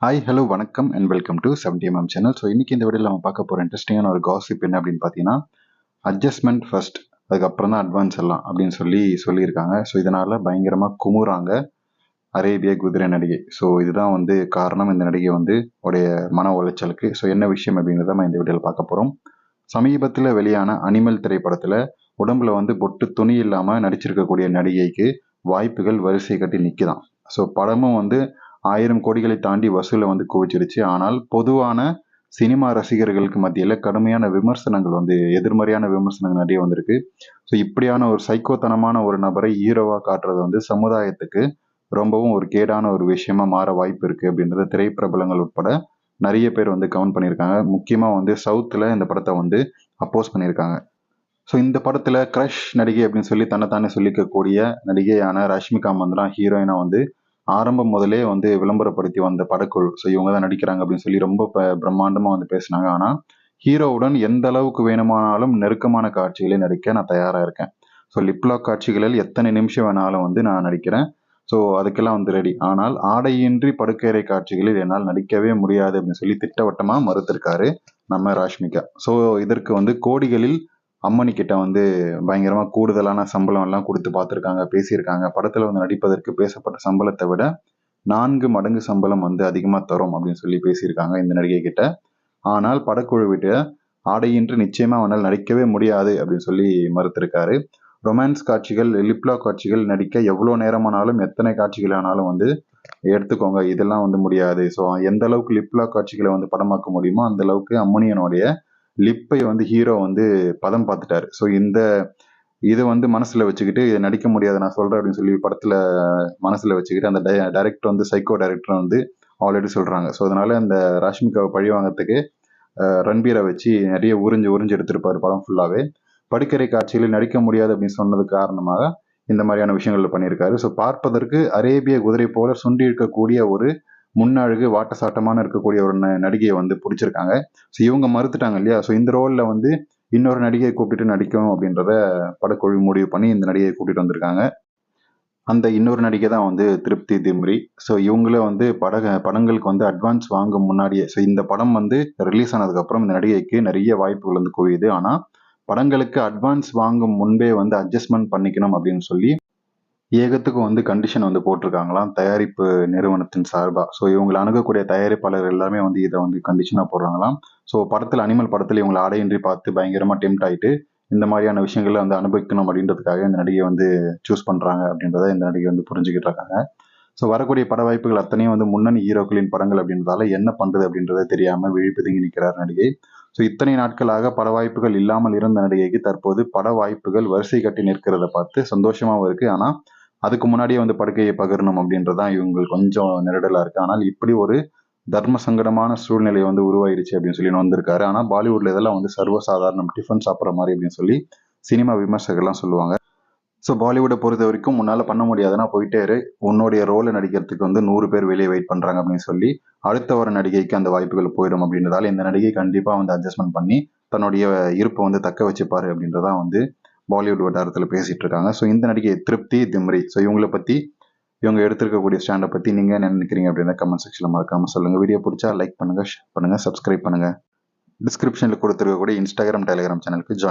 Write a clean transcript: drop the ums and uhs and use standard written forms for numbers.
Hi hello வணக்கம் and welcome to 70mm channel. So இன்னைக்கு இந்த வீடியோவில் நம்ம பார்க்க போகிற இன்ட்ரெஸ்டிங்கான ஒரு காசிப் என்ன அப்படின்னு பார்த்தீங்கன்னா, அட்ஜஸ்ட்மெண்ட் ஃபர்ஸ்ட் அதுக்கப்புறம் தான் அட்வான்ஸ் எல்லாம் அப்படின்னு சொல்லியிருக்காங்க. ஸோ இதனால் பயங்கரமாக குமுறாங்க அரேபிய குதிரை நடிகை. ஸோ இதுதான் காரணம் இந்த நடிகை உடைய மன உளைச்சலுக்கு. ஸோ என்ன விஷயம் அப்படிங்கிறத நம்ம இந்த வீடியோவில் பார்க்க போகிறோம். சமீபத்தில் வெளியான அனிமல் திரைப்படத்தில் உடம்புல பொட்டு துணி இல்லாமல் நடிச்சிருக்கக்கூடிய நடிகைக்கு வாய்ப்புகள் வரிசை கட்டி நிற்குதான். ஸோ படமும் 1000 கோடிகளை தாண்டி வசூலை குவிச்சிடுச்சு. ஆனால் பொதுவான சினிமா ரசிகர்களுக்கு மத்தியில் கடுமையான விமர்சனங்கள் எதிர்மறையான விமர்சனங்கள் நிறைய வந்திருக்கு. ஸோ இப்படியான ஒரு சைக்கோத்தனமான ஒரு நபரை ஹீரோவாக காட்டுறது சமுதாயத்துக்கு ரொம்பவும் ஒரு கேடான ஒரு விஷயமா மாற வாய்ப்பு இருக்கு அப்படின்றத திரைப்பிரபலங்கள் உட்பட நிறைய பேர் கமெண்ட் பண்ணியிருக்காங்க. முக்கியமாக சவுத்தில் இந்த படத்தை அப்போஸ் பண்ணியிருக்காங்க. ஸோ இந்த படத்தில் க்ரஷ் நடிகை அப்படின்னு சொல்லி தன்னைத்தானே சொல்லிக்கக்கூடிய நடிகையான ரஷ்மிகா மந்தனா ஹீரோயினா ஆரம்பம் முதலே விளம்பரப்படுத்தி வந்த படக்குழு. ஸோ இவங்க தான் நடிக்கிறாங்க அப்படின்னு சொல்லி ரொம்ப பிரம்மாண்டமாக பேசினாங்க. ஆனால் ஹீரோவுடன் எந்த அளவுக்கு வேணுமானாலும் நெருக்கமான காட்சிகளை நடிக்க நான் தயாராக இருக்கேன். ஸோ லிப்லாக் காட்சிகளில் எத்தனை நிமிஷம் வேணாலும் நான் நடிக்கிறேன். ஸோ அதுக்கெல்லாம் ரெடி. ஆனால் ஆடையின்றி படுக்கையறை காட்சிகளில் என்னால் நடிக்கவே முடியாது அப்படின்னு சொல்லி திட்டவட்டமாக மறுத்திருக்காரு நம்ம ராஷ்மிகா. ஸோ இதற்கு கோடிகளில் அம்மணி கிட்ட பயங்கரமாக கூடுதலான சம்பளம் எல்லாம் கொடுத்து பார்த்துருக்காங்க, பேசியிருக்காங்க. படத்தில் நடிப்பதற்கு பேசப்பட்ட சம்பளத்தை விட 4 மடங்கு சம்பளம் அதிகமாக தரும் அப்படின்னு சொல்லி பேசியிருக்காங்க இந்த நடிகை கிட்ட. ஆனால் படக்குழு விட்டு ஆடையின்றி நிச்சயமாக அவனால் நடிக்கவே முடியாது அப்படின்னு சொல்லி மறுத்திருக்காரு. ரொமான்ஸ் காட்சிகள், லிப்லாக் காட்சிகள் நடிக்க எவ்வளோ நேரமானாலும் எத்தனை காட்சிகள் ஆனாலும் எடுத்துக்கோங்க, இதெல்லாம் முடியாது. ஸோ எந்த அளவுக்கு லிப்லாக் காட்சிகளை படமாக்க முடியுமோ அந்த அளவுக்கு அம்மனியனுடைய லிப்பை ஹீரோ பதம் பார்த்துட்டாரு. ஸோ இதை மனசுல வச்சுக்கிட்டு இதை நடிக்க முடியாது நான் சொல்றேன் அப்படின்னு சொல்லி படத்துல மனசுல வச்சுக்கிட்டு அந்த டைரக்டர் சைக்கோ டைரக்டர் ஆல்ரெடி சொல்றாங்க. ஸோ அதனால அந்த ராஷ்மிகாவை பழி வாங்கறதுக்கு ரன்பீரை வச்சு நிறைய உறிஞ்சு எடுத்திருப்பாரு படம் ஃபுல்லாவே. படுக்கறை காட்சிகளில் நடிக்க முடியாது அப்படின்னு சொன்னது காரணமாக இந்த மாதிரியான விஷயங்கள் பண்ணியிருக்காரு. ஸோ பார்ப்பதற்கு அரேபிய குதிரை போல சுண்டி இருக்கக்கூடிய ஒரு முன்னழகு வாட்டசாட்டமான இருக்கக்கூடிய ஒரு நடிகையை பிடிச்சிருக்காங்க. ஸோ இவங்க மறுத்துட்டாங்க இல்லையா. ஸோ இந்த ரோலில் இன்னொரு நடிகையை கூப்பிட்டு நடிக்கணும் அப்படின்றத படக்குழு முடிவு பண்ணி இந்த நடிகையை கூட்டிட்டு வந்திருக்காங்க. அந்த இன்னொரு நடிகை தான் திருப்தி திம்ரி. ஸோ இவங்களே படங்களுக்கு அட்வான்ஸ் வாங்கும் முன்னாடியே, ஸோ இந்த படம் ரிலீஸ் ஆனதுக்கப்புறம் இந்த நடிகைக்கு நிறைய வாய்ப்புகள் குவியுது. ஆனால் படங்களுக்கு அட்வான்ஸ் வாங்கும் முன்பே அட்ஜஸ்ட்மெண்ட் பண்ணிக்கணும் அப்படின்னு சொல்லி ஏகத்துக்கும் கண்டிஷன் போட்டிருக்காங்களாம் தயாரிப்பு நிறுவனத்தின் சார்பா. ஸோ இவங்களை அணுகக்கூடிய தயாரிப்பாளர் எல்லாமே இதை கண்டிஷனா போடுறாங்களாம். ஸோ அனிமல் படத்துல இவங்களை ஆடையின்றி பார்த்து பயங்கரமா டெம்ட் ஆயிட்டு இந்த மாதிரியான விஷயங்களை அனுபவிக்கணும் அப்படின்றதுக்காக இந்த நடிகை சூஸ் பண்றாங்க அப்படின்றத இந்த நடிகை புரிஞ்சுக்கிட்டு இருக்காங்க. ஸோ வரக்கூடிய பட வாய்ப்புகள் அத்தனையும் முன்னணி ஹீரோக்களின் படங்கள் அப்படின்றதால என்ன பண்றது அப்படின்றத தெரியாம விழிப்புதுங்கி நிற்கிறார் நடிகை. ஸோ இத்தனை நாட்களாக பட வாய்ப்புகள் இல்லாமல் இருந்த நடிகைக்கு தற்போது பட வாய்ப்புகள் வரிசை கட்டி நிற்கிறத பார்த்து சந்தோஷமாவும் இருக்கு. ஆனா அதுக்கு முன்னாடியே படுக்கையை பகிரணும் அப்படின்றதான் இவங்களுக்கு கொஞ்சம் நெருடலா இருக்கு. ஆனால் இப்படி ஒரு தர்ம சங்கடமான சூழ்நிலை உருவாயிடுச்சு அப்படின்னு சொல்லி வந்திருக்காரு. ஆனா பாலிவுட்ல இதெல்லாம் சர்வசாதாரணம், டிஃபன் சாப்பிட்ற மாதிரி அப்படின்னு சொல்லி சினிமா விமர்சகர்லாம் சொல்லுவாங்க. ஸோ பாலிவுட்டை பொறுத்த வரைக்கும் முன்னால பண்ண முடியாதுன்னா போயிட்டே இரு, உன்னுடைய ரோலை நடிக்கிறதுக்கு 100 பேர் வெளியே வெயிட் பண்றாங்க அப்படின்னு சொல்லி அடுத்த வர நடிகைக்கு அந்த வாய்ப்புகள் போயிடும் அப்படின்றதால இந்த நடிகை கண்டிப்பா அட்ஜஸ்ட்மெண்ட் பண்ணி தன்னுடைய இருப்பை தக்க வச்சுப்பாரு அப்படின்றதான் பாலிவுட் வட்டாரத்தில் பேசிட்டு இருக்காங்க. ஸோ இந்த நடிகை திருப்தி திம்ரி. ஸோ இவங்களை பத்தி, இவங்க எடுத்திருக்கக்கூடிய ஸ்டாண்டை பத்தி நீங்க என்ன நினைக்கிறீங்க அப்படின்னா கமெண்ட் செக்ஷன்ல மறக்காம சொல்லுங்க. வீடியோ பிடிச்சா லைக் பண்ணுங்க, ஷேர் பண்ணுங்க, சப்ஸ்கிரைப் பண்ணுங்க. டிஸ்கிரிப்ஷன்ல கொடுத்துருக்கக்கூடிய இன்ஸ்டாகிராம், டெலிகிராம் சேனலுக்கு ஜாயின்